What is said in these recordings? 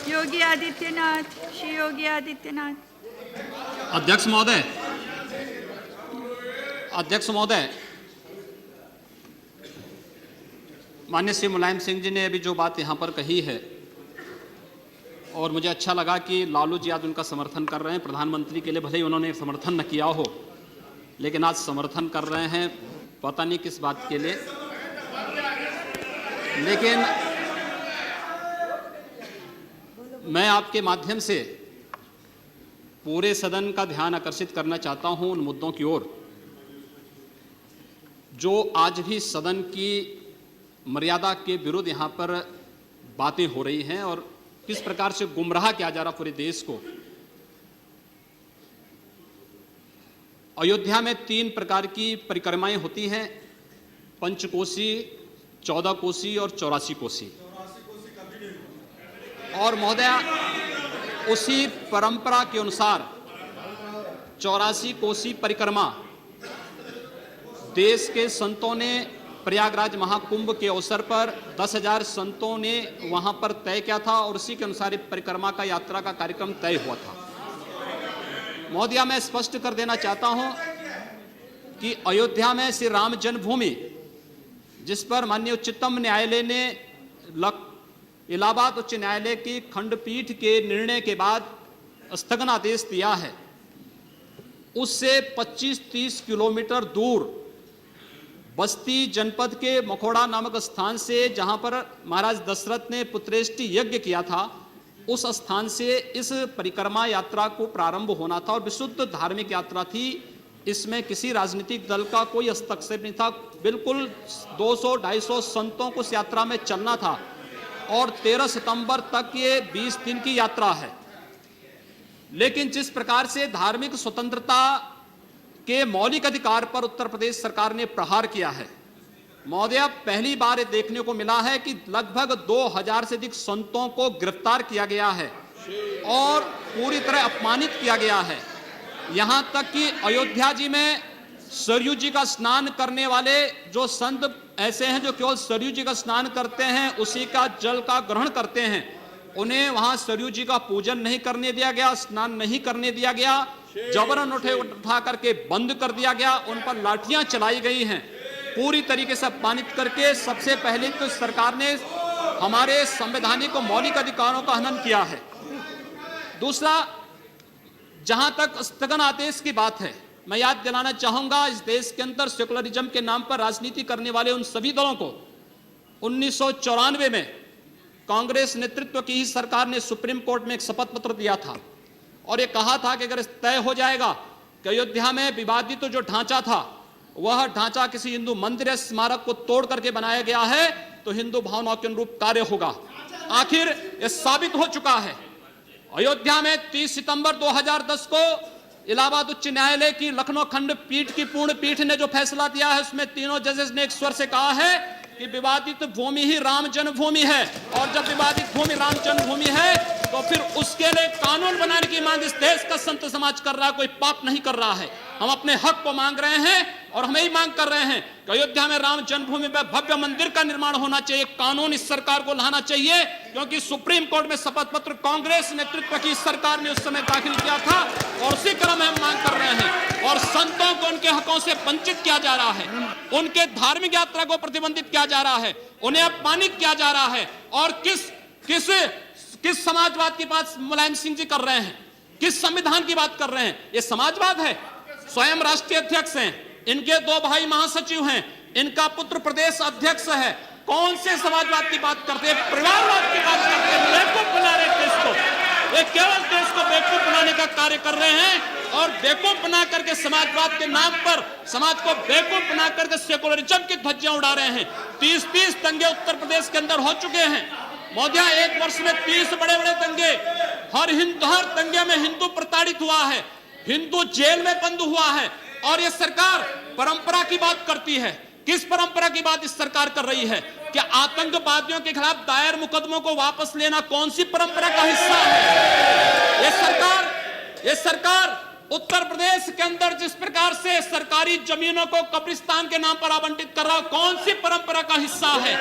योगी आदित्यनाथ, श्री योगी आदित्यनाथ। अध्यक्ष महोदय, अध्यक्ष महोदय, माननीय श्री मुलायम सिंह जी ने अभी जो बात यहाँ पर कही है और मुझे अच्छा लगा कि लालू जी आज उनका समर्थन कर रहे हैं। प्रधानमंत्री के लिए भले ही उन्होंने समर्थन न किया हो, लेकिन आज समर्थन कर रहे हैं, पता नहीं किस बात के लिए। लेकिन मैं आपके माध्यम से पूरे सदन का ध्यान आकर्षित करना चाहता हूं उन मुद्दों की ओर जो आज भी सदन की मर्यादा के विरुद्ध यहां पर बातें हो रही हैं और किस प्रकार से गुमराह किया जा रहा पूरे देश को। अयोध्या में 3 प्रकार की परिक्रमाएं होती हैं, पंचकोसी, 14 कोसी और 84 कोसी। और महोदया, उसी परंपरा के अनुसार 84 कोसी परिक्रमा देश के संतों ने प्रयागराज महाकुंभ के अवसर पर 10,000 संतों ने वहां पर तय किया था और उसी के अनुसार परिक्रमा का यात्रा का कार्यक्रम तय हुआ था। महोदया, मैं स्पष्ट कर देना चाहता हूं कि अयोध्या में श्री राम जन्मभूमि, जिस पर माननीय उच्चतम न्यायालय ने इलाहाबाद उच्च न्यायालय की खंडपीठ के निर्णय के बाद स्थगनादेश दिया है, उससे 25-30 किलोमीटर दूर बस्ती जनपद के मखोड़ा नामक स्थान से, जहां पर महाराज दशरथ ने पुत्रेष्टि यज्ञ किया था, उस स्थान से इस परिक्रमा यात्रा को प्रारंभ होना था और विशुद्ध धार्मिक यात्रा थी। इसमें किसी राजनीतिक दल का कोई हस्तक्षेप नहीं था। बिल्कुल 200-250 संतों को इस यात्रा में चलना था और 13 सितंबर तक ये 20 दिन की यात्रा है। लेकिन जिस प्रकार से धार्मिक स्वतंत्रता के मौलिक अधिकार पर उत्तर प्रदेश सरकार ने प्रहार किया है, महोदय, पहली बार ये देखने को मिला है कि लगभग 2000 से अधिक संतों को गिरफ्तार किया गया है और पूरी तरह अपमानित किया गया है। यहां तक कि अयोध्या जी में सरयू जी का स्नान करने वाले जो संत ऐसे हैं जो केवल सरयू जी का स्नान करते हैं, उसी का जल का ग्रहण करते हैं, उन्हें वहां सरयू जी का पूजन नहीं करने दिया गया, स्नान नहीं करने दिया गया, जबरन उठा करके बंद कर दिया गया, उन पर लाठियां चलाई गई हैं, पूरी तरीके से अपमानित करके। सबसे पहले तो सरकार ने हमारे संवैधानिक और मौलिक अधिकारों का हनन किया है। दूसरा, जहां तक स्थगन आदेश की बात है, मैं याद दिलाना चाहूंगा, इस देश के अंदर सेकुलरिज्म के नाम पर राजनीति करने वाले उन सभी दलों को 1994 में कांग्रेस नेतृत्व की ही सरकार ने सुप्रीम कोर्ट में एक शपथ पत्र दिया था और यह कहा था कि अगर तय हो जाएगा कि अयोध्या में विवादित तो जो ढांचा था वह ढांचा किसी हिंदू मंदिर या स्मारक को तोड़ करके बनाया गया है तो हिंदू भावनाओं के अनुरूप कार्य होगा। आखिर यह साबित हो चुका है। अयोध्या में 30 सितंबर 2010 को इलाहाबाद उच्च न्यायालय की लखनऊ खंड पीठ की पूर्ण पीठ ने जो फैसला दिया है, उसमें तीनों जजेस ने एक स्वर से कहा है कि विवादित भूमि ही राम जन्मभूमि है और जब विवादित भूमि राम जन्मभूमि है तो फिर उसके लिए कानून बनाने की मांग इस देश का संत समाज कर रहा है, कोई पाप नहीं कर रहा है। हम अपने हक को मांग रहे हैं और हम ही मांग कर रहे हैं कि अयोध्या में राम जन्मभूमि में भव्य मंदिर का निर्माण होना चाहिए, कानून इस सरकार को लाना चाहिए, क्योंकि सुप्रीम कोर्ट में शपथ पत्र कांग्रेस नेतृत्व की सरकार ने उस समय दाखिल किया था और उसी क्रम में हम मांग कर रहे हैं। और संतों को उनके हकों से वंचित किया जा रहा है, उनके धार्मिक यात्रा को प्रतिबंधित किया जा रहा है, उन्हें अपमानित किया जा रहा है। और किस समाजवाद की बात मुलायम सिंह जी कर रहे हैं, किस संविधान की बात कर रहे हैं? ये समाजवाद है। स्वयं राष्ट्रीय अध्यक्ष हैं, इनके 2 भाई महासचिव हैं, इनका पुत्र प्रदेश अध्यक्ष है। कौन से समाजवाद की बात करते हैं? परिवारवाद की बात करते हैं। बेवकूफ बना रहे देश को, ये केवल देश को बेवकूफ बनाने का कार्य कर रहे हैं और बेवकूफ बना करके समाजवाद के नाम पर समाज को बेवकूफ बना करके सेकुलरिज्म की धज्जियां उड़ा रहे हैं। 30 दंगे उत्तर प्रदेश के अंदर हो चुके हैं महोदय, 1 वर्ष में 30 बड़े-बड़े दंगे। हर दंगे में हिंदू प्रताड़ित हुआ है, हिंदू जेल में बंद हुआ है और यह सरकार परंपरा की बात करती है। किस परंपरा की बात इस सरकार कर रही है? कि आतंकवादियों के खिलाफ दायर मुकदमों को वापस लेना कौन सी परंपरा का हिस्सा है? ये सरकार उत्तर प्रदेश के अंदर जिस प्रकार से सरकारी जमीनों को कब्रिस्तान के नाम पर आवंटित कर रहा, कौन सी परंपरा का हिस्सा है?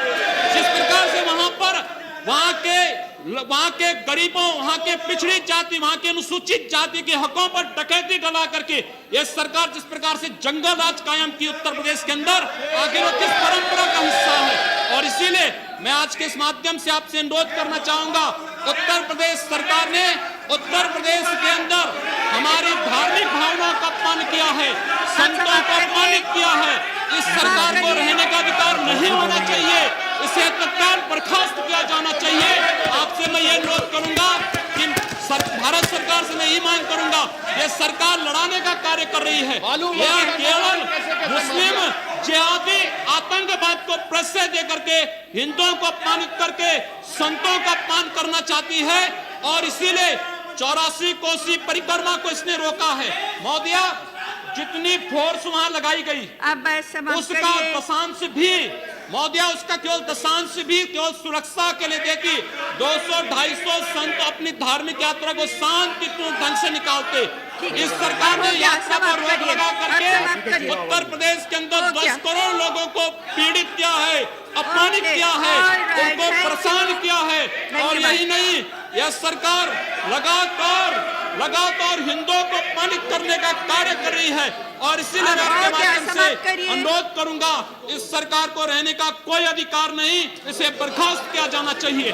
जिस प्रकार से वहां पर वहां के गरीबों, वहां के पिछड़ी जाति, वहां के अनुसूचित जाति के हकों पर डकैती डला करके ये सरकार जिस प्रकार से जंगल राज कायम की उत्तर प्रदेश के अंदर, आखिर वो किस परंपरा का हिस्सा है। और इसीलिए मैं आज के इस माध्यम से आपसे अनुरोध करना चाहूंगा, उत्तर प्रदेश सरकार ने उत्तर प्रदेश के अंदर हमारी धार्मिक भावनाओं का अपमान किया है, संतों को अपमानित किया है। इस सरकार को रहने का अधिकार नहीं होना चाहिए, इसे तत्काल बर्खास्त किया जाना चाहिए। आपसे मैं ये अनुरोध करूंगा कि भारत सरकार से मैं ये मांग करूंगा, ये सरकार लड़ाने का कार्य कर रही है, यह केवल मुस्लिम जिहादी आतंकवाद को प्रश्रय दे करके, हिंदुओं को अपमानित करके संतों का अपमान करना चाहती है। और इसीलिए 84 कोसी परिक्रमा को इसने रोका है। महोदया, जितनी फोर्स वहां लगाई गई अब समाप्त उसका करिए। दशांश भी, महोदया, उसका केवल दशांश भी केवल सुरक्षा के लिए देखी 200-250 संत अपनी धार्मिक यात्रा को शांतिपूर्ण ढंग से निकालते। इस सरकार ने यात्रा पर रोक लगा करके उत्तर प्रदेश के अंदर 10 करोड़ लोगों को पीड़ित किया है, अपमानित किया है, उनको परेशान किया है। और यही नहीं, यह सरकार लगातार हिंदुओं को अपमानित करने का कार्य कर रही है। और इसीलिए मैं आपके माध्यम से अनुरोध करूंगा, इस सरकार को रहने का कोई अधिकार नहीं, इसे बर्खास्त किया जाना चाहिए।